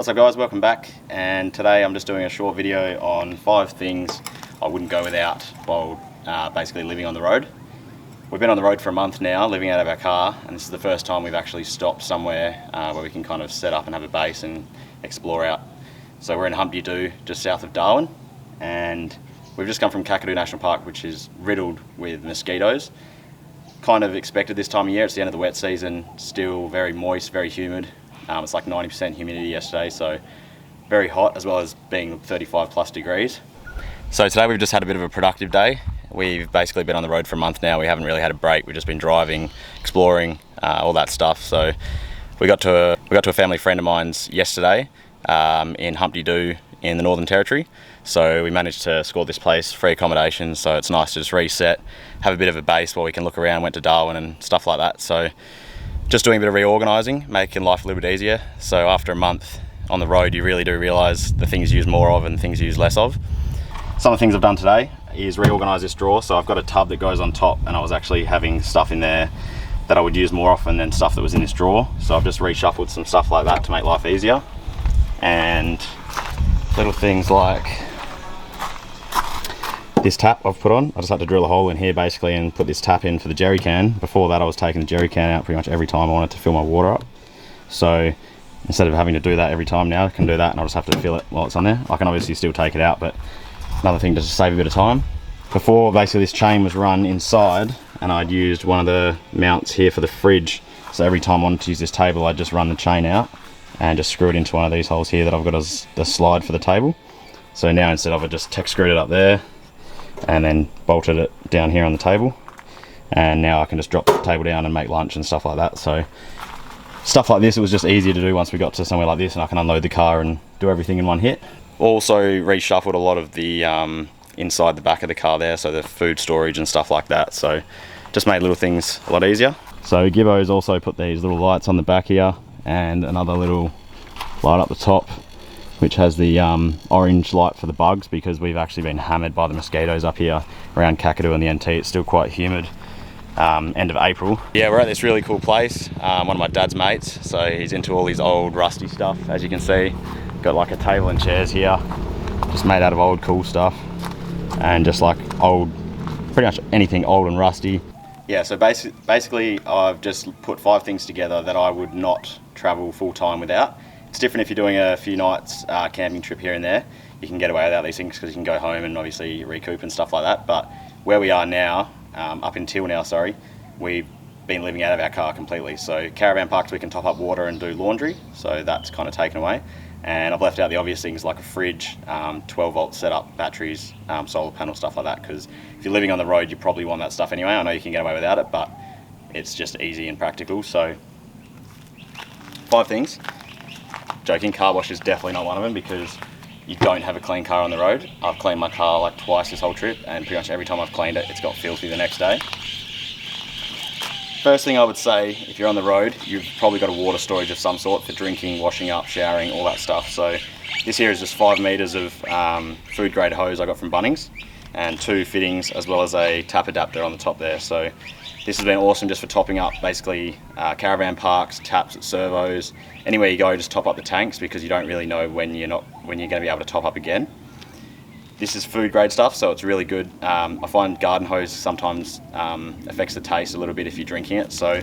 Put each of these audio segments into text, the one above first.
What's up guys, welcome back, and today I'm just doing a short video on 5 things I wouldn't go without while basically living on the road. We've been on the road for a month now, living out of our car, and this is the first time we've actually stopped somewhere where we can kind of set up and have a base and explore out. So we're in Dundee, just south of Darwin, and we've just come from Litchfield National Park, which is riddled with mosquitoes. Kind of expected this time of year. It's the end of the wet season, still very moist, very humid. It's like 90% humidity yesterday, so very hot, as well as being 35 plus degrees. So today we've just had a bit of a productive day. We've basically been on the road for a month now. We haven't really had a break. We've just been driving, exploring, all that stuff. So we got to a family friend of mine's yesterday in Dundee in the Northern Territory. So we managed to score this place, free accommodation, so it's nice to just reset, have a bit of a base while we can look around, went to Darwin and stuff like that. So just doing a bit of reorganising, making life a little bit easier. So after a month on the road, you really do realise the things you use more of and the things you use less of. Some of the things I've done today is reorganise this drawer. So I've got a tub that goes on top, and I was actually having stuff in there that I would use more often than stuff that was in this drawer. So I've just reshuffled some stuff like that to make life easier. And little things like this tap I've put on. I just had to drill a hole in here basically and put this tap in for the jerry can. Before that I was taking the jerry can out pretty much every time I wanted to fill my water up. So instead of having to do that every time now, I can do that and I'll just have to fill it while it's on there. I can obviously still take it out, but another thing to just save a bit of time. Before, basically this chain was run inside and I'd used one of the mounts here for the fridge. So every time I wanted to use this table, I'd just run the chain out and just screw it into one of these holes here that I've got as the slide for the table. So now instead of it, just tech screwed it up there and then bolted it down here on the table, and now I can just drop the table down and make lunch and stuff like that. So stuff like this, it was just easier to do once we got to somewhere like this, and I can unload the car and do everything in one hit. Also reshuffled a lot of the inside the back of the car there, so the food storage and stuff like that, so just made little things a lot easier. So Gibbo's also put these little lights on the back here and another little light up the top, which has the orange light for the bugs, because we've actually been hammered by the mosquitoes up here around Kakadu and the NT. It's still quite humid, end of April. Yeah, we're at this really cool place, one of my dad's mates, so he's into all his old rusty stuff, as you can see. Got like a table and chairs here, just made out of old cool stuff, and just like old, pretty much anything old and rusty. Yeah, so basically I've just put 5 things together that I would not travel full time without. It's different if you're doing a few nights camping trip here and there. You can get away without these things because you can go home and obviously recoup and stuff like that. But where we are now, up until now, sorry, we've been living out of our car completely. So caravan parks, we can top up water and do laundry. So that's kind of taken away. And I've left out the obvious things like a fridge, 12 volt setup, batteries, solar panel, stuff like that. Because if you're living on the road, you probably want that stuff anyway. I know you can get away without it, but it's just easy and practical. So 5 things. Joking, car wash is definitely not one of them, because you don't have a clean car on the road. I've cleaned my car like twice this whole trip, and pretty much every time I've cleaned it, it's got filthy the next day. First thing I would say, if you're on the road, you've probably got a water storage of some sort for drinking, washing up, showering, all that stuff. So this here is just 5 meters of food grade hose I got from Bunnings, and 2 fittings, as well as a tap adapter on the top there. So this has been awesome just for topping up basically caravan parks, taps at servos, anywhere you go, just top up the tanks, because you don't really know when you're going to be able to top up again. This is food grade stuff, so it's really good. I find garden hose sometimes affects the taste a little bit if you're drinking it. So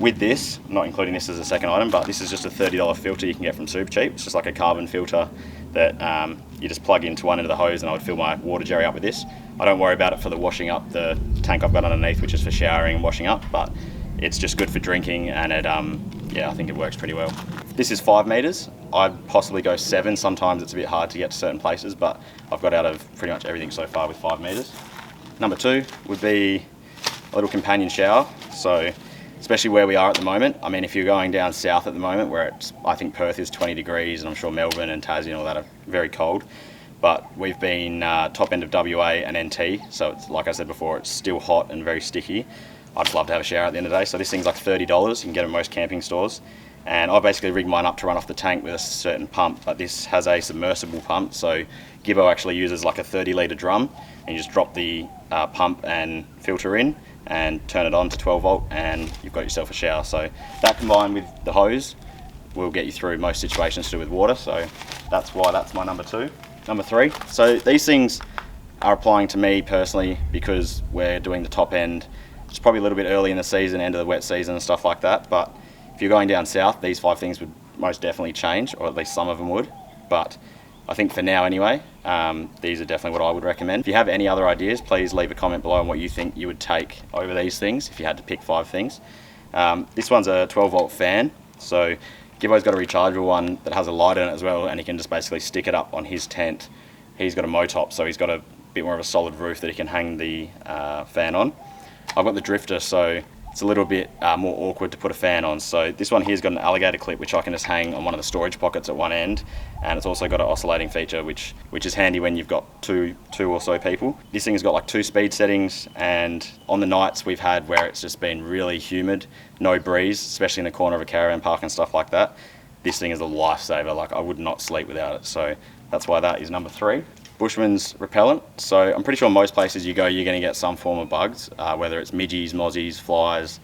with this, I'm not including this as a second item, but this is just a $30 filter you can get from Supercheap. It's just like a carbon filter that you just plug into one end of the hose, and I would fill my water jerry up with this. I don't worry about it for the washing up the tank I've got underneath, which is for showering and washing up, but it's just good for drinking, and it yeah, I think it works pretty well. This is 5 meters. I'd possibly go 7. Sometimes it's a bit hard to get to certain places, but I've got out of pretty much everything so far with 5 meters. Number 2 would be a little companion shower. So especially where we are at the moment. I mean, if you're going down south at the moment, where it's, I think Perth is 20 degrees, and I'm sure Melbourne and Tassie and all that are very cold. But we've been top end of WA and NT, so it's, like I said before, it's still hot and very sticky. I'd just love to have a shower at the end of the day. So this thing's like $30. You can get it at most camping stores. And I basically rigged mine up to run off the tank with a certain pump, but this has a submersible pump. So Gibbo actually uses like a 30-litre drum, and you just drop the pump and filter in and turn it on to 12 volt, and you've got yourself a shower. So that combined with the hose will get you through most situations to do with water, so that's why that's my number 2. Number 3, so these things are applying to me personally because we're doing the top end. It's probably a little bit early in the season, end of the wet season and stuff like that, but if you're going down south, these 5 things would most definitely change, or at least some of them would. But I think for now anyway, these are definitely what I would recommend. If you have any other ideas, please leave a comment below on what you think you would take over these things if you had to pick 5 things. This one's a 12 volt fan, so Gibbo's got a rechargeable one that has a light in it as well, and he can just basically stick it up on his tent. He's got a motop, so he's got a bit more of a solid roof that he can hang the fan on. I've got the drifter, so it's a little bit more awkward to put a fan on. So this one here's got an alligator clip which I can just hang on one of the storage pockets at one end, and it's also got an oscillating feature which is handy when you've got two or so people. This thing's got like 2 speed settings, and on the nights we've had where it's just been really humid, no breeze, especially in the corner of a caravan park and stuff like that, this thing is a lifesaver. Like, I would not sleep without it, so that's why that is number 3. Bushman's repellent. So I'm pretty sure most places you go, you're going to get some form of bugs, whether it's midgies, mozzies, flies,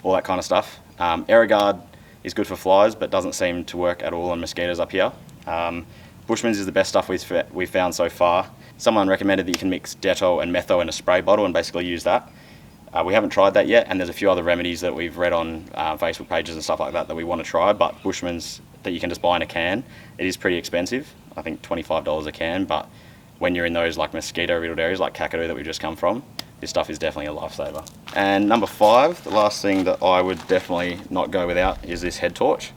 all that kind of stuff. Aeroguard is good for flies, but doesn't seem to work at all on mosquitoes up here. Bushman's is the best stuff we've found so far. Someone recommended that you can mix Dettol and Metho in a spray bottle and basically use that. We haven't tried that yet, and there's a few other remedies that we've read on Facebook pages and stuff like that we want to try, but Bushman's that you can just buy in a can, it is pretty expensive. I think $25 a can, but when you're in those like mosquito-riddled areas like Kakadu that we've just come from, this stuff is definitely a lifesaver. And number 5, the last thing that I would definitely not go without is this head torch.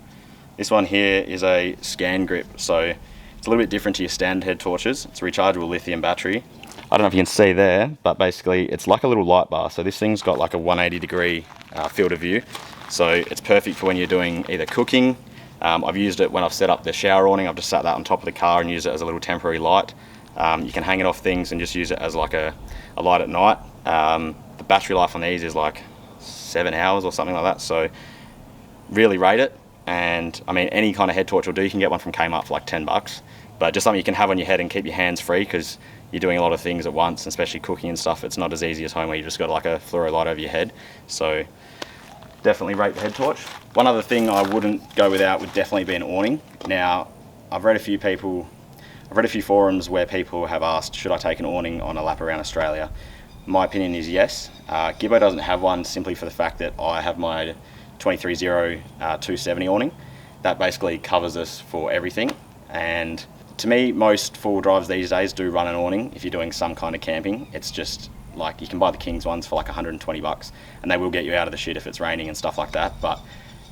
This one here is a scan grip, so it's a little bit different to your standard head torches. It's a rechargeable lithium battery. I don't know if you can see there, but basically it's like a little light bar. So this thing's got like a 180-degree field of view. So it's perfect for when you're doing either cooking. I've used it when I've set up the shower awning. I've just sat that on top of the car and used it as a little temporary light. You can hang it off things and just use it as like a light at night. The battery life on these is like 7 hours or something like that, so really rate it. And I mean, any kind of head torch will do. You can get one from Kmart for like $10, but just something you can have on your head and keep your hands free, because you're doing a lot of things at once, especially cooking and stuff. It's not as easy as home where you just got like a fluoro light over your head. So definitely rate the head torch. One other thing I wouldn't go without would definitely be an awning. Now, I've read a few forums where people have asked, should I take an awning on a lap around Australia? My opinion is yes. Gibbo doesn't have one simply for the fact that I have my 23-0 270 awning. That basically covers us for everything. And to me, most four-wheel drives these days do run an awning if you're doing some kind of camping. It's just like, you can buy the King's ones for like $120 and they will get you out of the shit if it's raining and stuff like that. But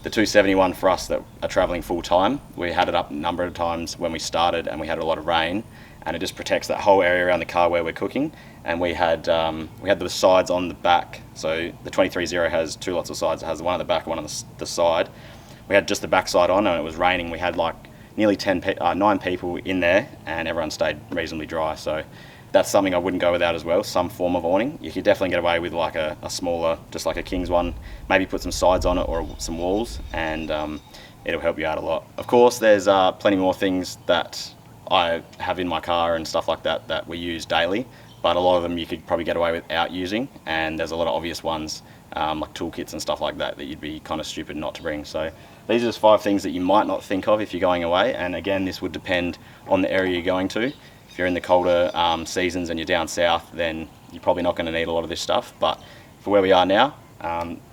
the 271 for us that are traveling full time, we had it up a number of times when we started and we had a lot of rain, and it just protects that whole area around the car where we're cooking. And we had the sides on the back, so the 23-0 has 2 lots of sides. It has one on the back and one on the side. We had just the back side on and it was raining. We had like nearly 9 people in there and everyone stayed reasonably dry. So that's something I wouldn't go without as well, some form of awning. You could definitely get away with like a smaller, just like a King's one, maybe put some sides on it or some walls, and it'll help you out a lot. Of course, there's plenty more things that I have in my car and stuff like that that we use daily, but a lot of them you could probably get away without using, and there's a lot of obvious ones like toolkits and stuff like that that you'd be kind of stupid not to bring. So these are just 5 things that you might not think of if you're going away, and again, this would depend on the area you're going to. If you're in the colder seasons and you're down south, then you're probably not going to need a lot of this stuff, but for where we are now,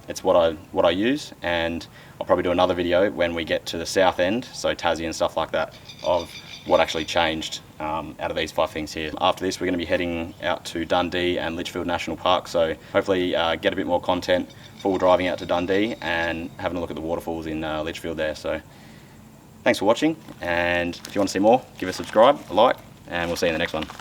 it's what I use, and I'll probably do another video when we get to the south end, so Tassie and stuff like that, of what actually changed out of these 5 things here. After this, we're going to be heading out to Dundee and Litchfield National Park, so hopefully get a bit more content for driving out to Dundee and having a look at the waterfalls in Litchfield there. So thanks for watching, and if you want to see more, give us a subscribe, a like, and we'll see you in the next one.